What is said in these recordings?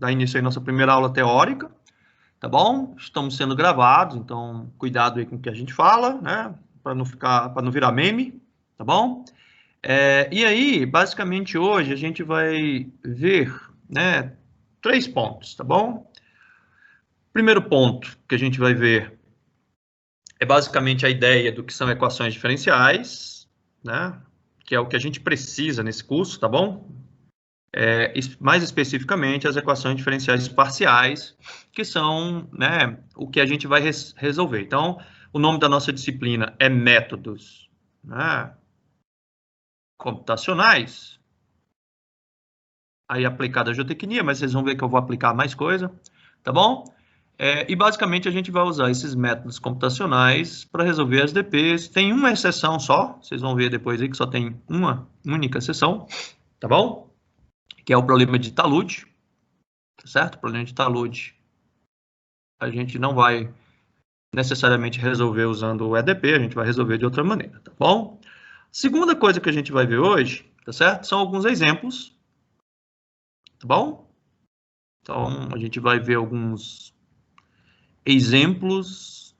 dar início à nossa primeira aula teórica, tá bom? Estamos sendo gravados, então cuidado aí com o que a gente fala, né? Para não virar meme, tá bom? E aí, basicamente hoje a gente vai ver, né, 3 pontos, tá bom? Primeiro ponto que a gente vai ver é basicamente a ideia do que são equações diferenciais, né? Que é o que a gente precisa nesse curso, tá bom? Mais especificamente as equações diferenciais parciais, que são, né, o que a gente vai resolver. Então, o nome da nossa disciplina é métodos, né, computacionais, aí aplicada a geotecnia, mas vocês vão ver que eu vou aplicar mais coisa, tá bom? E basicamente a gente vai usar esses métodos computacionais para resolver as DPs. Tem uma exceção só, vocês vão ver depois aí que só tem uma única exceção, tá bom? Que é o problema de talude, tá certo? O problema de talude a gente não vai necessariamente resolver usando o EDP, a gente vai resolver de outra maneira, tá bom? Segunda coisa que a gente vai ver hoje, tá certo? São alguns exemplos, tá bom? Então, a gente vai ver alguns exemplos.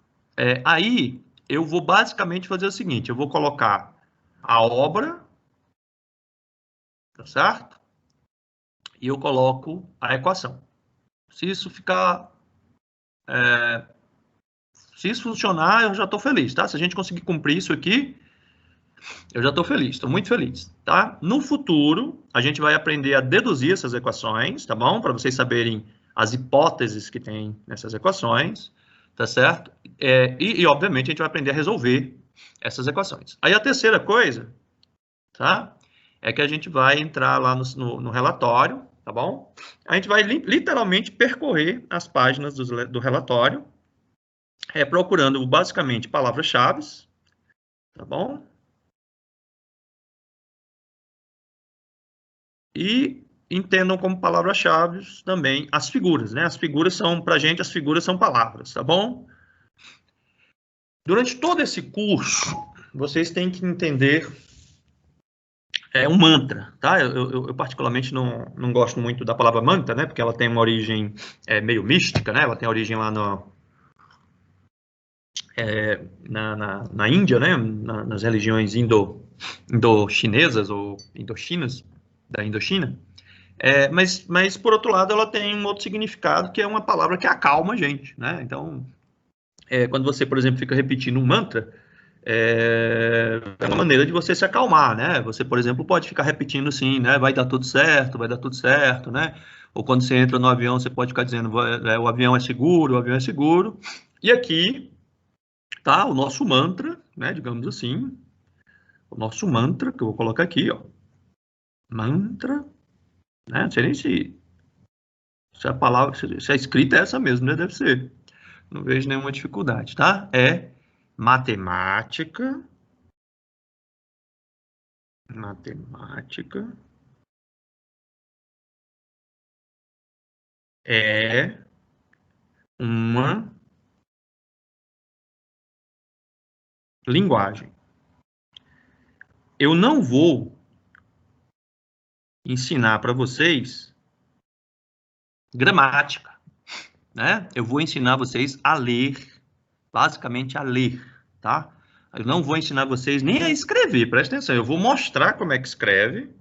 Aí, eu vou basicamente fazer o seguinte, eu vou colocar a obra, tá certo? E eu coloco a equação. Se isso ficar... se isso funcionar, eu já estou feliz, tá? Se a gente conseguir cumprir isso aqui, eu já estou feliz, estou muito feliz, tá? No futuro, a gente vai aprender a deduzir essas equações, tá bom? Para vocês saberem as hipóteses que tem nessas equações, tá certo? Obviamente, a gente vai aprender a resolver essas equações. Aí, a terceira coisa, tá? É que a gente vai entrar lá no relatório, tá bom? A gente vai literalmente percorrer as páginas do relatório, procurando basicamente palavras-chave, tá bom? E entendam como palavras-chave também as figuras, né? As figuras são, pra gente, as figuras são palavras, tá bom? Durante todo esse curso, vocês têm que entender um mantra, tá? Eu particularmente não gosto muito da palavra mantra, né? Porque ela tem uma origem meio mística, né? Ela tem origem lá na Índia, né? Nas religiões indo-chinesas ou indochinas, da Indochina. Mas, por outro lado, ela tem um outro significado, que é uma palavra que acalma a gente, né? Então, quando você, por exemplo, fica repetindo um mantra, é uma maneira de você se acalmar, né? Você, por exemplo, pode ficar repetindo assim, né? Vai dar tudo certo, né? Ou quando você entra no avião, você pode ficar dizendo, o avião é seguro, o avião é seguro. E aqui tá o nosso mantra, né? Digamos assim, o nosso mantra, que eu vou colocar aqui, ó. Mantra, né? Não sei nem se a palavra, se a escrita é essa mesmo, né? Deve ser. Não vejo nenhuma dificuldade, tá? É matemática. Matemática é uma linguagem. Eu não vou ensinar para vocês gramática, né? Eu vou ensinar vocês a ler, basicamente a ler, tá? Eu não vou ensinar vocês nem a escrever, presta atenção. Eu vou mostrar como é que escreve,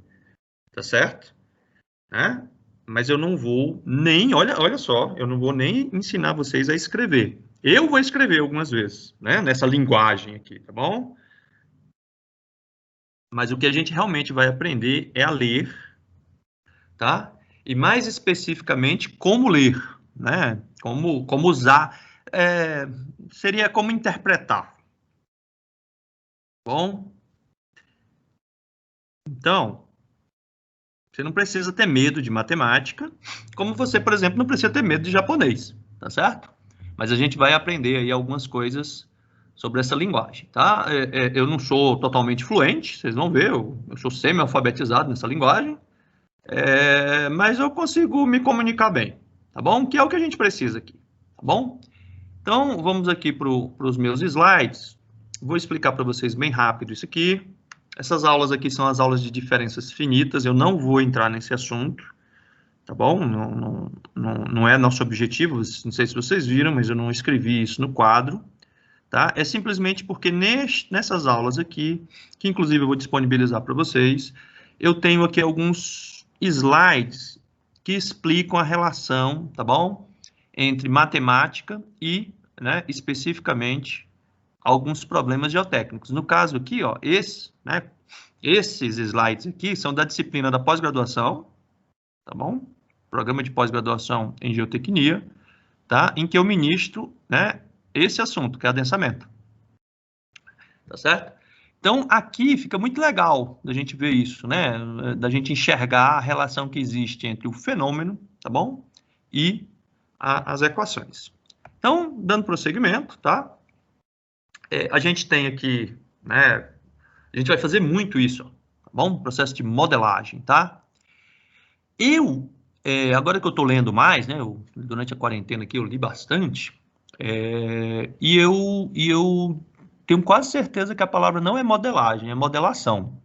tá certo? Né? Mas eu não vou nem, olha só, eu não vou nem ensinar vocês a escrever. Eu vou escrever algumas vezes, né? Nessa linguagem aqui, tá bom? Mas o que a gente realmente vai aprender é a ler, tá? E mais especificamente, como ler, né? Como usar, seria como interpretar. Bom? Então, você não precisa ter medo de matemática, como você, por exemplo, não precisa ter medo de japonês, tá certo? Mas a gente vai aprender aí algumas coisas sobre essa linguagem, tá? Eu não sou totalmente fluente, vocês vão ver, eu sou semi-alfabetizado nessa linguagem, mas eu consigo me comunicar bem, tá bom? Que é o que a gente precisa aqui, tá bom? Então, vamos aqui para os meus slides. Vou explicar para vocês bem rápido isso aqui. Essas aulas aqui são as aulas de diferenças finitas, eu não vou entrar nesse assunto, tá bom? Não é nosso objetivo, não sei se vocês viram, mas eu não escrevi isso no quadro, tá? É simplesmente porque nessas aulas aqui, que inclusive eu vou disponibilizar para vocês, eu tenho aqui alguns slides que explicam a relação, tá bom? Entre matemática e, né, especificamente, alguns problemas geotécnicos. No caso aqui, ó, esses slides aqui são da disciplina da pós-graduação, tá bom? Programa de pós-graduação em geotecnia, tá? Em que eu ministro, né, esse assunto, que é adensamento. Tá certo? Então, aqui fica muito legal da gente ver isso, né? Da gente enxergar a relação que existe entre o fenômeno, tá bom? E as equações. Então, dando prosseguimento, tá? A gente tem aqui, né? A gente vai fazer muito isso, tá bom? Processo de modelagem, tá? Agora que eu estou lendo mais, né? Durante a quarentena aqui eu li bastante, e eu tenho quase certeza que a palavra não é modelagem, é modelação,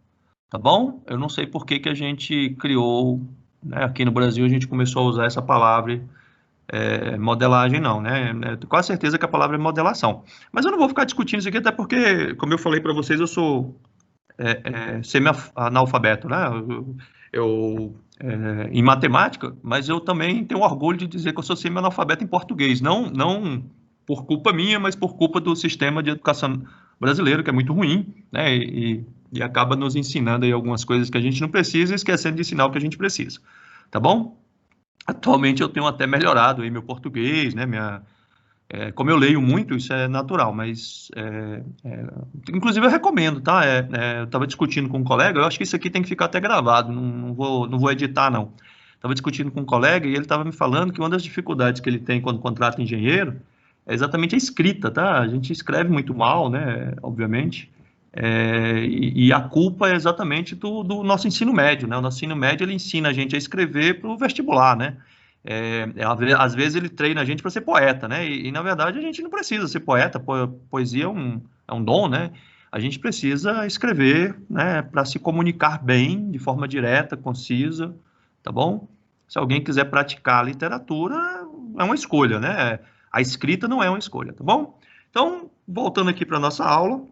tá bom? Eu não sei por que que a gente criou, né? Aqui no Brasil a gente começou a usar essa palavra, modelagem não, né? Tenho quase certeza que a palavra é modelação. Mas eu não vou ficar discutindo isso aqui, até porque, como eu falei para vocês, eu sou semi-analfabeto, né? Em matemática, mas eu também tenho orgulho de dizer que eu sou semi-analfabeto em português, não por culpa minha, mas por culpa do sistema de educação brasileiro, que é muito ruim, né? E acaba nos ensinando aí algumas coisas que a gente não precisa e esquecendo de ensinar o que a gente precisa, tá bom? Atualmente eu tenho até melhorado aí meu português, né? Como eu leio muito, isso é natural, mas inclusive eu recomendo, tá? Eu estava discutindo com um colega, eu acho que isso aqui tem que ficar até gravado, não vou editar, não. Estava discutindo com um colega e ele estava me falando que uma das dificuldades que ele tem quando contrata engenheiro é exatamente a escrita, tá? A gente escreve muito mal, né? Obviamente. E a culpa é exatamente do nosso ensino médio, né? O nosso ensino médio ele ensina a gente a escrever para o vestibular, né? Às vezes ele treina a gente para ser poeta, né? E, na verdade a gente não precisa ser poeta, poesia é um dom, né? A gente precisa escrever, né, para se comunicar bem, de forma direta, concisa, tá bom? Se alguém quiser praticar a literatura, é uma escolha, né? A escrita não é uma escolha, tá bom? Então, voltando aqui para nossa aula,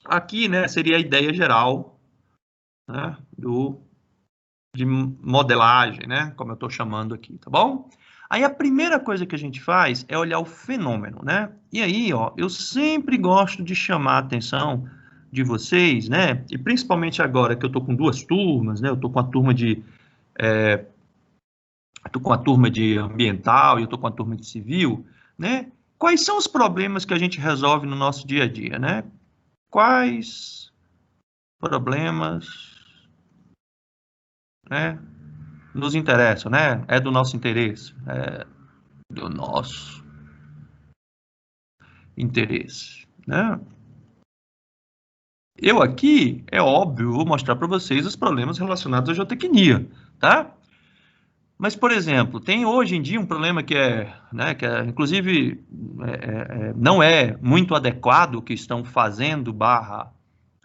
aqui, né, seria a ideia geral, né, de modelagem, né? Como eu estou chamando aqui, tá bom? Aí a primeira coisa que a gente faz é olhar o fenômeno, né? E aí, ó, eu sempre gosto de chamar a atenção de vocês, né? E principalmente agora que eu estou com duas turmas, né? Eu estou com a turma de ambiental e eu estou com a turma de civil, né? Quais são os problemas que a gente resolve no nosso dia a dia, né? Quais problemas, né, nos interessam, né? É do nosso interesse, do nosso interesse, né? Eu aqui, é óbvio, vou mostrar para vocês os problemas relacionados à geotecnia, tá? Mas, por exemplo, tem hoje em dia um problema né, inclusive, não é muito adequado o que estão fazendo,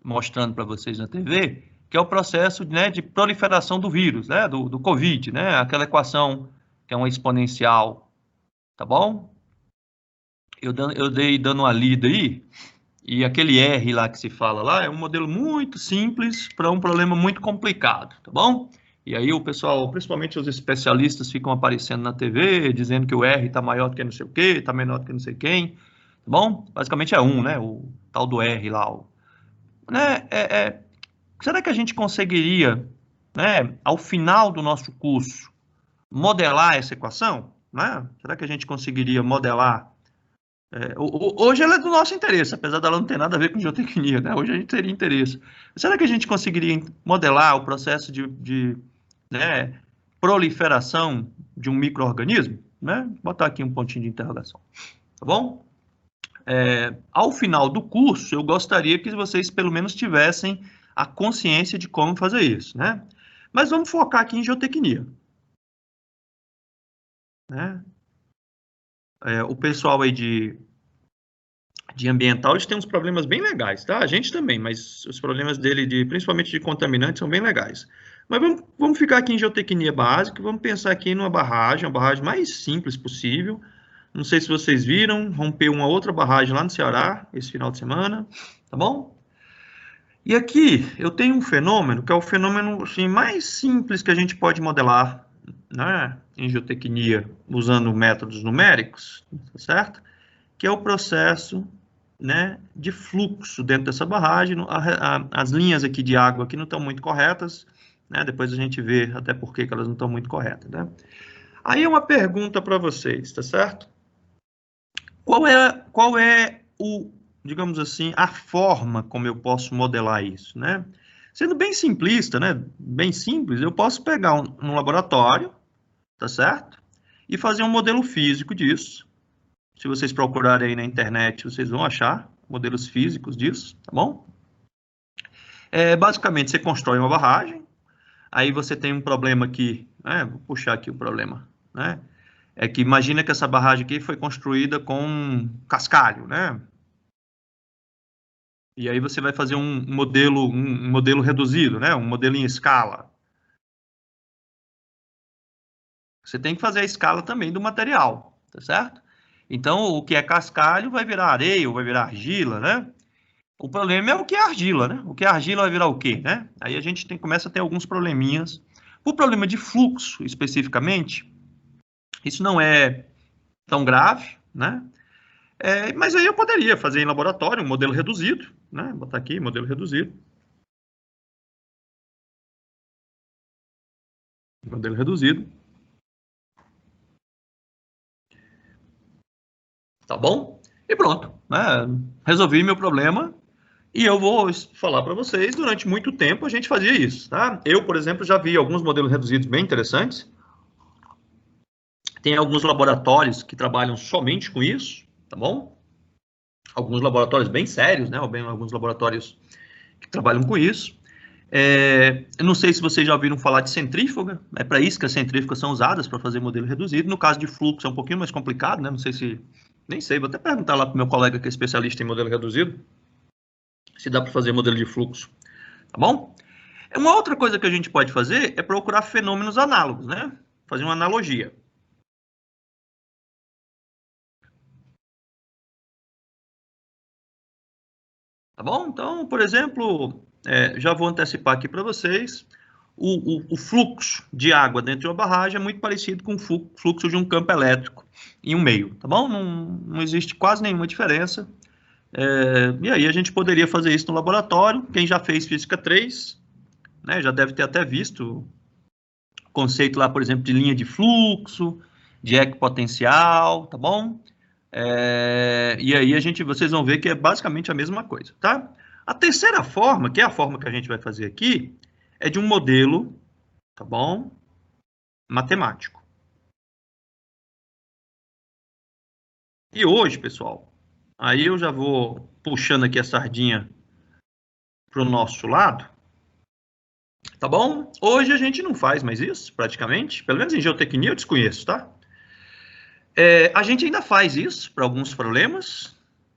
mostrando para vocês na TV, que é o processo, né, de proliferação do vírus, né, do Covid, né, aquela equação que é uma exponencial, tá bom? Eu dei dando uma lida aí, e aquele R lá que se fala lá é um modelo muito simples para um problema muito complicado, tá bom? E aí o pessoal, principalmente os especialistas, ficam aparecendo na TV, dizendo que o R está maior do que não sei o quê, está menor do que não sei quem, tá bom? Basicamente é 1, né? O tal do R lá. Né? Será que a gente conseguiria, né, ao final do nosso curso, modelar essa equação? Né? Será que a gente conseguiria modelar? Hoje ela é do nosso interesse, apesar dela não ter nada a ver com geotecnia, né? Hoje a gente teria interesse. Será que a gente conseguiria modelar o processo né, proliferação de um micro-organismo? Né? Vou botar aqui um pontinho de interrogação, tá bom? Ao final do curso, eu gostaria que vocês pelo menos tivessem a consciência de como fazer isso, né? Mas vamos focar aqui em geotecnia. Né? O pessoal aí de ambiental, eles têm uns problemas bem legais, tá? A gente também, mas os problemas dele, principalmente de contaminantes, são bem legais. Mas vamos ficar aqui em geotecnia básica, vamos pensar aqui numa barragem, a barragem mais simples possível. Não sei se vocês viram, rompeu uma outra barragem lá no Ceará, esse final de semana, tá bom? E aqui eu tenho um fenômeno, que é o fenômeno assim, mais simples que a gente pode modelar, né, em geotecnia, usando métodos numéricos, tá certo? Que é o processo, né, de fluxo dentro dessa barragem. As linhas aqui de água aqui não estão muito corretas, né? Depois a gente vê até por que elas não estão muito corretas, né? Aí é uma pergunta para vocês, tá certo? Qual é o, digamos assim, a forma como eu posso modelar isso, né? Sendo bem simplista, né? Bem simples, eu posso pegar um laboratório, tá certo? E fazer um modelo físico disso. Se vocês procurarem aí na internet, vocês vão achar modelos físicos disso, tá bom? Basicamente, você constrói uma barragem, aí você tem um problema aqui, né? Vou puxar aqui o problema, né? É que imagina que essa barragem aqui foi construída com cascalho, né? E aí você vai fazer um modelo reduzido, né? Um modelo em escala. Você tem que fazer a escala também do material, tá certo? Então, o que é cascalho vai virar areia, ou vai virar argila, né? O problema é o que é argila, né? O que é argila vai virar o quê, né? Aí a gente começa a ter alguns probleminhas. O problema de fluxo, especificamente, isso não é tão grave, né? Mas aí eu poderia fazer em laboratório um modelo reduzido, né? Botar aqui, modelo reduzido. Modelo reduzido. Tá bom? E pronto, né? Resolvi meu problema. E eu vou falar para vocês, durante muito tempo a gente fazia isso, tá? Eu, por exemplo, já vi alguns modelos reduzidos bem interessantes. Tem alguns laboratórios que trabalham somente com isso, tá bom? Alguns laboratórios bem sérios, né? Ou bem, alguns laboratórios que trabalham com isso. Eu não sei se vocês já ouviram falar de centrífuga, é para isso que as centrífugas são usadas, para fazer modelo reduzido. No caso de fluxo é um pouquinho mais complicado, né? Não sei se... Nem sei, vou até perguntar lá para o meu colega que é especialista em modelo reduzido, se dá para fazer modelo de fluxo, tá bom? Uma outra coisa que a gente pode fazer é procurar fenômenos análogos, né? Fazer uma analogia. Tá bom? Então, por exemplo, já vou antecipar aqui para vocês, o fluxo de água dentro de uma barragem é muito parecido com o fluxo de um campo elétrico em um meio, tá bom? Não existe quase nenhuma diferença. E aí a gente poderia fazer isso no laboratório. Quem já fez Física 3, né, já deve ter até visto o conceito lá, por exemplo, de linha de fluxo, de equipotencial, tá bom? E aí vocês vão ver que é basicamente a mesma coisa, tá? A terceira forma, que é a forma que a gente vai fazer aqui, é de um modelo, tá bom? Matemático. E hoje, pessoal, aí eu já vou puxando aqui a sardinha para o nosso lado, tá bom? Hoje a gente não faz mais isso, praticamente, pelo menos em geotecnia eu desconheço, tá? A gente ainda faz isso para alguns problemas,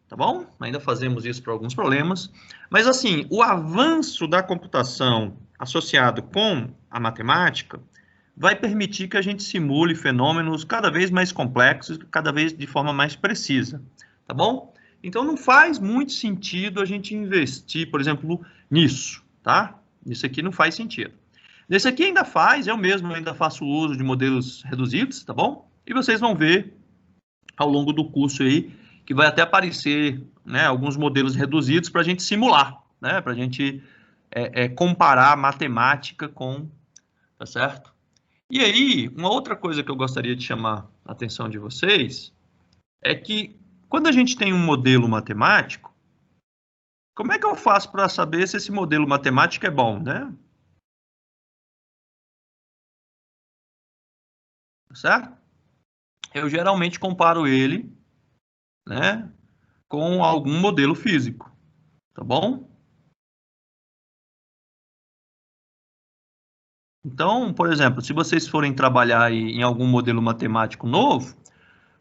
tá bom? Ainda fazemos isso para alguns problemas, mas assim, o avanço da computação associado com a matemática vai permitir que a gente simule fenômenos cada vez mais complexos, cada vez de forma mais precisa, tá bom? Então não faz muito sentido a gente investir, por exemplo, nisso, tá? Isso aqui não faz sentido. Nesse aqui ainda faz, eu mesmo ainda faço uso de modelos reduzidos, tá bom? E vocês vão ver ao longo do curso aí que vai até aparecer, né, alguns modelos reduzidos para a gente simular, né, para a gente comparar a matemática com, tá certo? E aí, uma outra coisa que eu gostaria de chamar a atenção de vocês é que quando a gente tem um modelo matemático, como é que eu faço para saber se esse modelo matemático é bom, né? Certo? Eu geralmente comparo ele, né, com algum modelo físico, tá bom? Então, por exemplo, se vocês forem trabalhar em algum modelo matemático novo,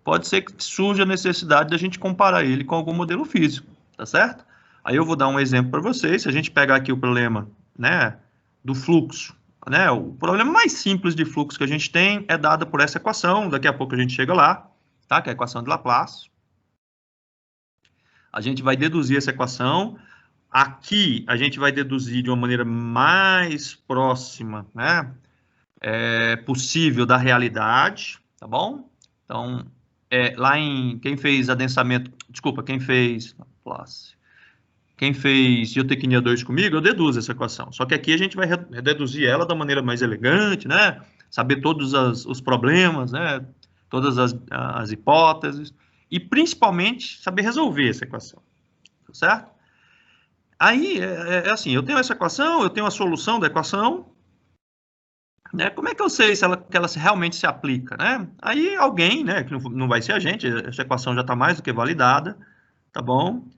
pode ser que surja a necessidade de a gente comparar ele com algum modelo físico, tá certo? Aí eu vou dar um exemplo para vocês. Se a gente pegar aqui o problema, né, do fluxo, né, o problema mais simples de fluxo que a gente tem é dado por essa equação, daqui a pouco a gente chega lá, tá? Que é a equação de Laplace. A gente vai deduzir essa equação. Aqui a gente vai deduzir de uma maneira mais próxima, né, possível da realidade, tá bom? Então, lá em quem fez adensamento, desculpa, quem fez geotecnia 2 comigo, eu deduzo essa equação. Só que aqui a gente vai deduzir ela da maneira mais elegante, né? Saber todos os problemas, né? Todas as hipóteses e principalmente saber resolver essa equação, tá certo? Aí assim, eu tenho essa equação, eu tenho a solução da equação, né? Como é que eu sei se que ela realmente se aplica, né? Aí alguém, né, que não vai ser a gente, essa equação já está mais do que validada, tá bom?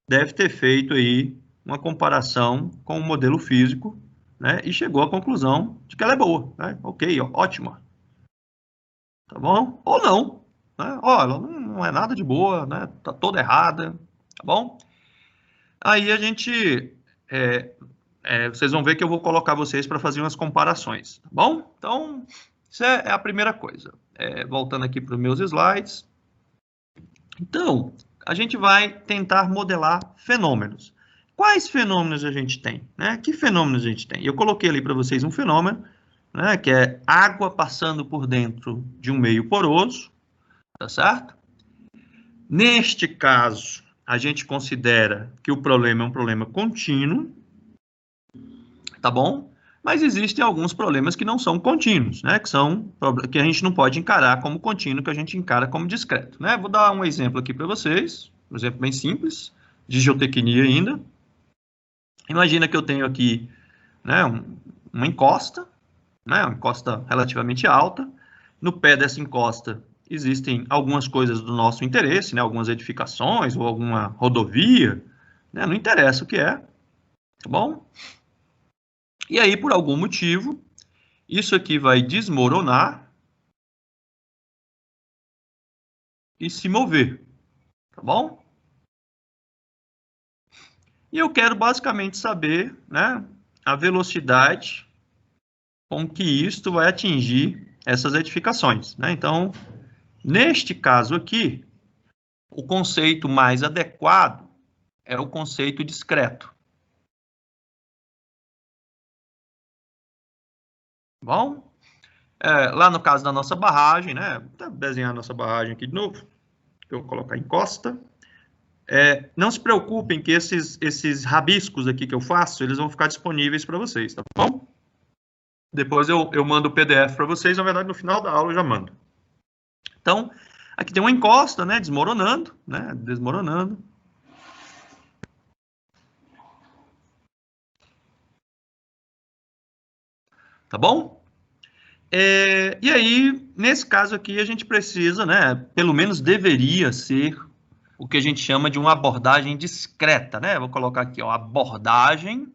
Deve ter feito aí uma comparação com o modelo físico, né? E chegou à conclusão de que ela é boa, né? Ok, ó, ótima. Tá bom? Ou não, né? Ó, ela não é nada de boa, né? Tá toda errada, tá bom? Aí a gente... vocês vão ver que eu vou colocar vocês para fazer umas comparações, tá bom? Então, isso é a primeira coisa. Voltando aqui para os meus slides. Então, a gente vai tentar modelar fenômenos. Quais fenômenos a gente tem, né? Que fenômenos a gente tem? Eu coloquei ali para vocês um fenômeno, né, que é água passando por dentro de um meio poroso, tá certo? Neste caso, a gente considera que o problema é um problema contínuo, tá bom? Mas existem alguns problemas que não são contínuos, né? Que a gente não pode encarar como contínuo, que a gente encara como discreto, né? Vou dar um exemplo aqui para vocês, um exemplo bem simples, de geotecnia ainda. Imagina que eu tenho aqui, né, uma encosta, né, uma encosta relativamente alta. No pé dessa encosta existem algumas coisas do nosso interesse, né, algumas edificações ou alguma rodovia, né, não interessa o que é, tá bom? E aí, por algum motivo, isso aqui vai desmoronar e se mover, tá bom? E eu quero basicamente saber, né, a velocidade com que isto vai atingir essas edificações, né? Então, neste caso aqui, o conceito mais adequado é o conceito discreto. Bom, lá no caso da nossa barragem, né? Vou desenhar a nossa barragem aqui de novo. Eu vou colocar encosta. Não se preocupem que esses rabiscos aqui que eu faço, eles vão ficar disponíveis para vocês, tá bom? Depois eu mando o PDF para vocês, na verdade no final da aula eu já mando. Então, aqui tem uma encosta, né, desmoronando, né, desmoronando. Tá bom? E aí, nesse caso aqui, a gente precisa, né, pelo menos deveria ser o que a gente chama de uma abordagem discreta, né? Vou colocar aqui, ó, abordagem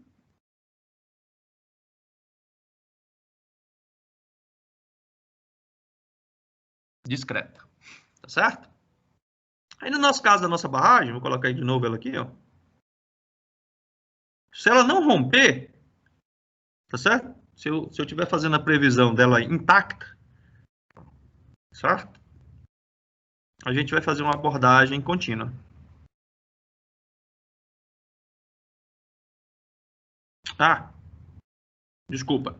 discreta, tá certo? Aí no nosso caso da nossa barragem, vou colocar aí de novo ela aqui, ó. Se ela não romper, tá certo? Se eu estiver fazendo a previsão dela intacta, certo? A gente vai fazer uma abordagem contínua. Ah, desculpa.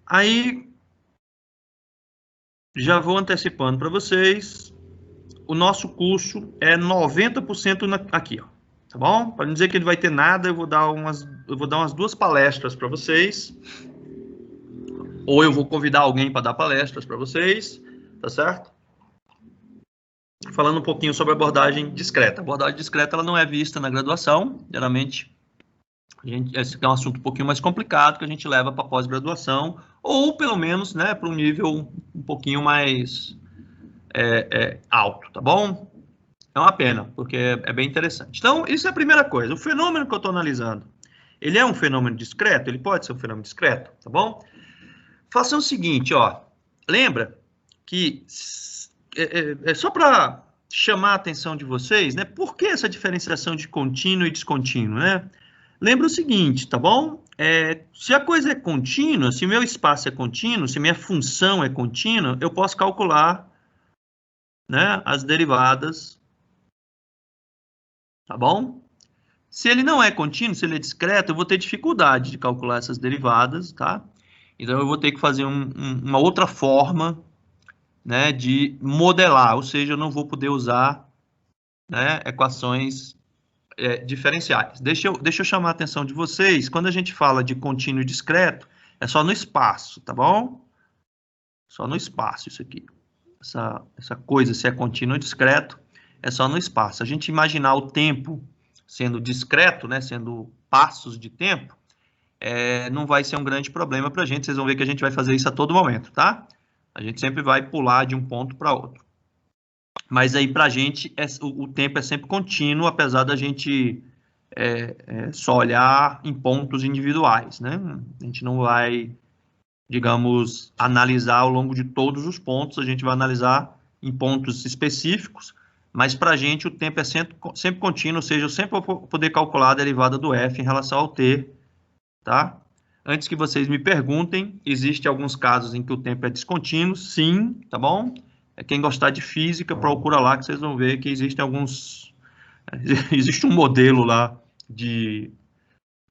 Aí, já vou antecipando para vocês, o nosso curso é 90% aqui, ó, tá bom? Para não dizer que ele vai ter nada, eu vou dar umas 2 palestras para vocês, ou eu vou convidar alguém para dar palestras para vocês, tá certo? Falando um pouquinho sobre a abordagem discreta. A abordagem discreta ela não é vista na graduação, geralmente esse é um assunto um pouquinho mais complicado que a gente leva para pós-graduação, ou pelo menos, né, para um nível um pouquinho mais alto, tá bom? É uma pena, porque é bem interessante. Então, isso é a primeira coisa. O fenômeno que eu estou analisando, ele é um fenômeno discreto? Ele pode ser um fenômeno discreto, tá bom? façam o seguinte, ó. Lembra que é só para chamar a atenção de vocês, né? Por que essa diferenciação de contínuo e descontínuo, né? Lembra o seguinte, tá bom? Se a coisa é contínua, se o meu espaço é contínuo, se minha função é contínua, eu posso calcular, né, as derivadas, tá bom? Se ele não é contínuo, se ele é discreto, eu vou ter dificuldade de calcular essas derivadas, tá? Então, eu vou ter que fazer uma outra forma, né, de modelar, ou seja, eu não vou poder usar, né, equações diferenciais. Deixa eu chamar a atenção de vocês, quando a gente fala de contínuo e discreto, é só no espaço, tá bom? Só no espaço isso aqui. Essa coisa, se é contínuo ou discreto, é só no espaço. A gente imaginar o tempo sendo discreto, né, sendo passos de tempo, não vai ser um grande problema para a gente. Vocês vão ver que a gente vai fazer isso a todo momento, tá? A gente sempre vai pular de um ponto para outro. Mas aí, para a gente, o tempo é sempre contínuo, apesar da gente só olhar em pontos individuais, né? A gente não vai, digamos, analisar ao longo de todos os pontos, a gente vai analisar em pontos específicos, mas para a gente o tempo é sempre contínuo, ou seja, eu sempre vou poder calcular a derivada do f em relação ao t, tá? Antes que vocês me perguntem, existem alguns casos em que o tempo é descontínuo, sim, tá bom? Quem gostar de física, procura lá que vocês vão ver que existem alguns... Existe um modelo lá de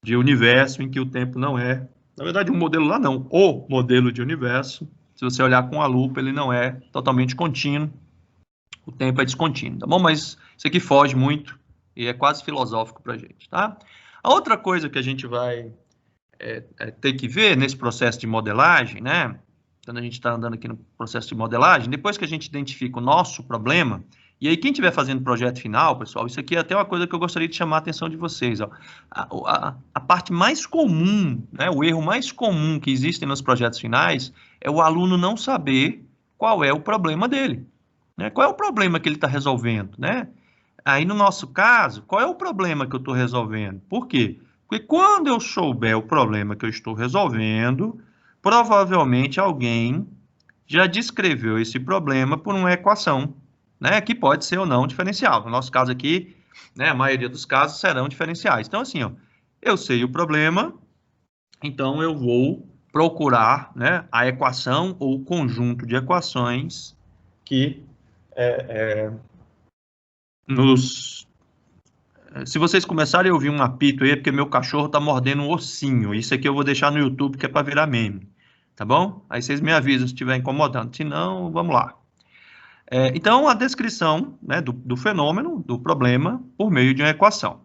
universo em que o tempo não é... Na verdade, um modelo lá não, o modelo de universo, se você olhar com a lupa, ele não é totalmente contínuo, o tempo é descontínuo, tá bom? Mas isso aqui foge muito e é quase filosófico para a gente, tá? A outra coisa que a gente vai ter que ver nesse processo de modelagem, né? Quando a gente está andando aqui no processo de modelagem, depois que a gente identifica o nosso problema, e aí quem estiver fazendo o projeto final, pessoal, isso aqui é até uma coisa que eu gostaria de chamar a atenção de vocês, ó. A parte mais comum, né, o erro mais comum que existe nos projetos finais é o aluno não saber qual é o problema dele, né? Qual é o problema que ele está resolvendo, né? Aí, no nosso caso, qual é o problema que eu estou resolvendo? Por quê? Porque quando eu souber o problema que eu estou resolvendo, provavelmente alguém já descreveu esse problema por uma equação, né, que pode ser ou não diferencial. No nosso caso aqui, né, a maioria dos casos serão diferenciais. Então, assim, ó, eu sei o problema, então eu vou procurar, né, a equação ou o conjunto de equações que nos... Se vocês começarem a ouvir um apito aí, é porque meu cachorro tá mordendo um ossinho. Isso aqui eu vou deixar no YouTube, que é para virar meme. Tá bom? Aí vocês me avisam se estiver incomodando. Se não, vamos lá. Então, a descrição, né, do fenômeno, do problema, por meio de uma equação.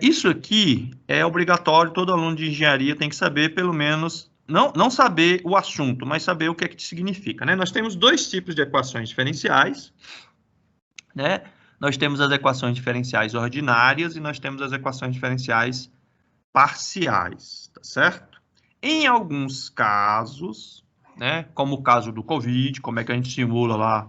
Isso aqui é obrigatório, todo aluno de engenharia tem que saber, pelo menos, não saber o assunto, mas saber o que é que significa, né? Nós temos dois tipos de equações diferenciais, né? Nós temos as equações diferenciais ordinárias e nós temos as equações diferenciais parciais, tá certo? Em alguns casos, né, como o caso do Covid, como é que a gente simula lá,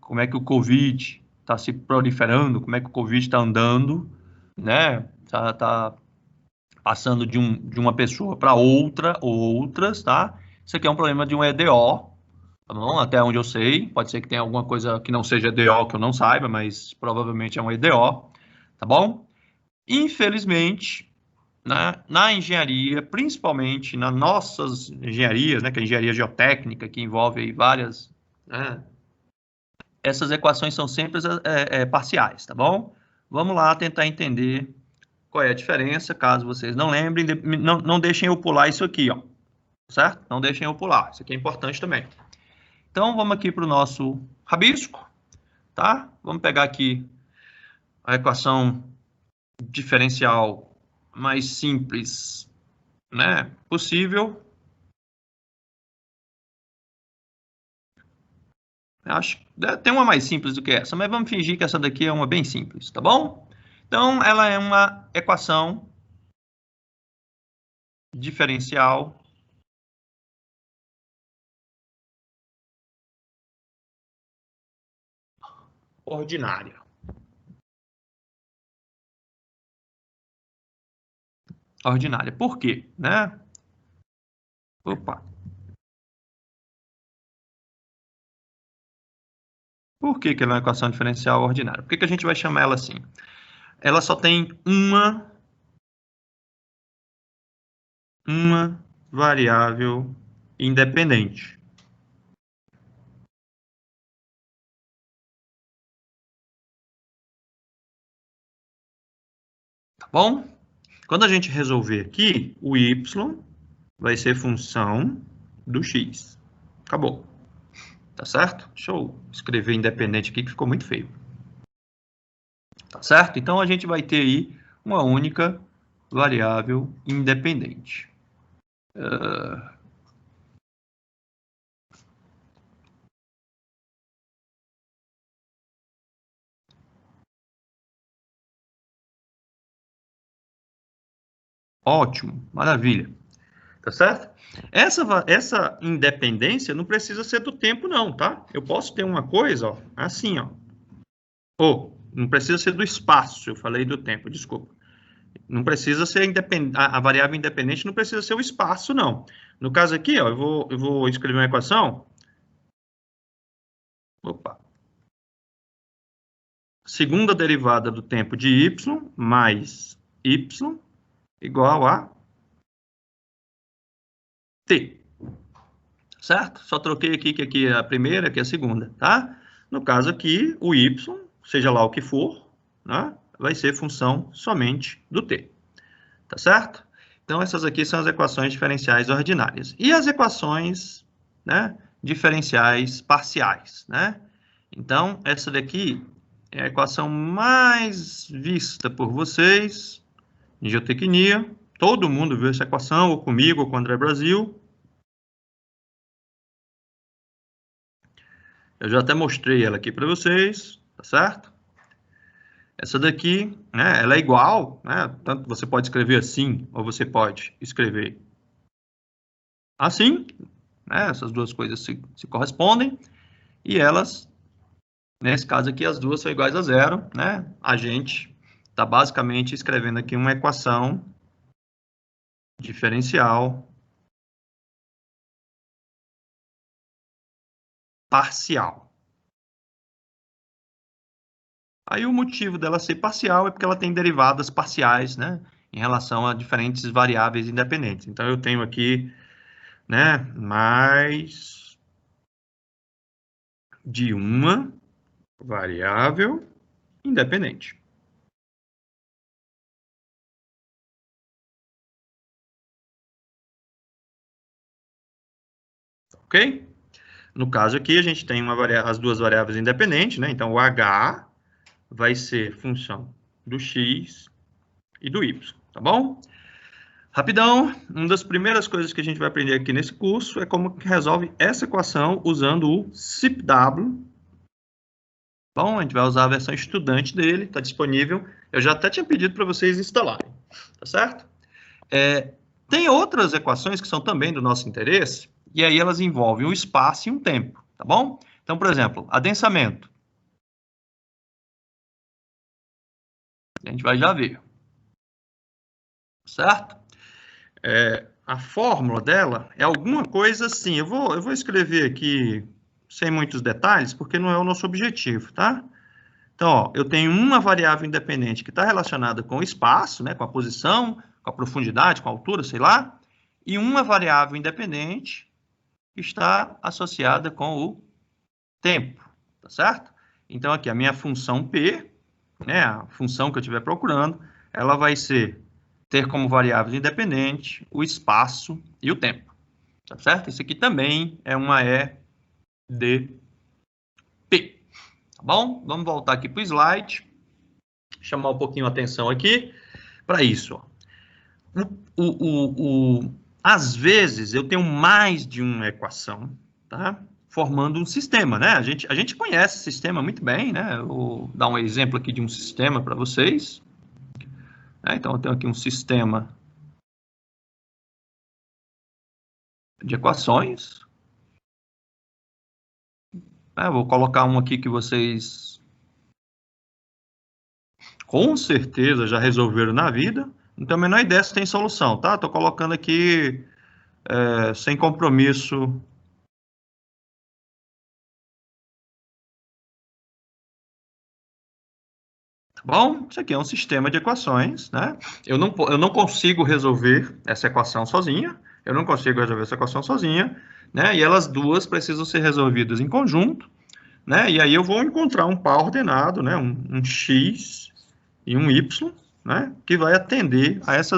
como é que o Covid está se proliferando, como é que o Covid está andando, né, tá passando de uma pessoa para outra ou outras, tá? Isso aqui é um problema de um EDO, tá bom? Até onde eu sei, pode ser que tenha alguma coisa que não seja EDO que eu não saiba, mas provavelmente é um EDO, tá bom? Infelizmente, na engenharia, principalmente nas nossas engenharias, né, que é a engenharia geotécnica, que envolve aí várias, né, essas equações são sempre parciais, tá bom? Vamos lá tentar entender qual é a diferença, caso vocês não lembrem, não deixem eu pular isso aqui, ó, certo? Não deixem eu pular, isso aqui é importante também. Então, vamos aqui para o nosso rabisco, tá? Vamos pegar aqui a equação diferencial mais simples, né, possível. Acho que tem uma mais simples do que essa, mas vamos fingir que essa daqui é uma bem simples, tá bom? Então, ela é uma equação diferencial ordinária. Ordinária. Por quê? Né? Opa. Por que ela é uma equação diferencial ordinária? Por que a gente vai chamar ela assim? Ela só tem uma variável independente. Tá bom? Quando a gente resolver aqui, o y vai ser função do x. Acabou. Tá certo? Deixa eu escrever independente aqui, que ficou muito feio. Tá certo? Então, a gente vai ter aí uma única variável independente. Ótimo, maravilha. Tá certo? Essa independência não precisa ser do tempo, não, tá? Eu posso ter uma coisa, ó, assim, ó. Ou, não precisa ser do espaço, eu falei do tempo, desculpa. Não precisa ser independente, a variável independente não precisa ser o espaço, não. No caso aqui, ó, eu vou escrever uma equação. Opa. Segunda derivada do tempo de y mais y igual a t. Certo? Só troquei aqui que aqui é a primeira, que é a segunda, tá? No caso aqui, o y, seja lá o que for, né, vai ser função somente do t. Tá certo? Então, essas aqui são as equações diferenciais ordinárias. E as equações, né, diferenciais parciais, né? Então, essa daqui é a equação mais vista por vocês em geotecnia. Todo mundo viu essa equação, ou comigo, ou com o André Brasil. Eu já até mostrei ela aqui para vocês, tá certo? Essa daqui, né, ela é igual, né? Tanto você pode escrever assim, ou você pode escrever assim, né? Essas duas coisas se correspondem, e elas, nesse caso aqui, as duas são iguais a zero, né? A gente está basicamente escrevendo aqui uma equação diferencial parcial. Aí o motivo dela ser parcial é porque ela tem derivadas parciais, né, em relação a diferentes variáveis independentes. Então, eu tenho aqui, né, mais de uma variável independente. Ok? No caso aqui, a gente tem as duas variáveis independentes, né? Então, o h vai ser função do x e do y, tá bom? Rapidão, uma das primeiras coisas que a gente vai aprender aqui nesse curso é como que resolve essa equação usando o CIPW. Bom, a gente vai usar a versão estudante dele, está disponível. Eu já até tinha pedido para vocês instalarem, tá certo? Tem outras equações que são também do nosso interesse, e aí elas envolvem um espaço e um tempo, tá bom? Então, por exemplo, adensamento. A gente vai já ver, certo? A fórmula dela é alguma coisa assim. Eu vou escrever aqui sem muitos detalhes, porque não é o nosso objetivo, tá? Então, ó, eu tenho uma variável independente que está relacionada com o espaço, né, com a posição, com a profundidade, com a altura, sei lá, e uma variável independente que está associada com o tempo, tá certo? Então, aqui, a minha função P, né, a função que eu estiver procurando, ela vai ter como variáveis independentes o espaço e o tempo, tá certo? Isso aqui também é uma EDP. Tá bom? Vamos voltar aqui para o slide. Chamar um pouquinho a atenção aqui para isso. Às vezes, eu tenho mais de uma equação, tá? Formando um sistema, né? A gente conhece o sistema muito bem, né? Eu vou dar um exemplo aqui de um sistema para vocês. Então, eu tenho aqui um sistema de equações. Eu vou colocar um aqui que vocês com certeza já resolveram na vida. Não tenho a menor ideia se tem solução, tá? Estou colocando aqui sem compromisso Bom, isso aqui é um sistema de equações, né? Eu não consigo resolver essa equação sozinha, né? E elas duas precisam ser resolvidas em conjunto, né? E aí eu vou encontrar um par ordenado, né? Um x e um y, né? Que vai atender a essas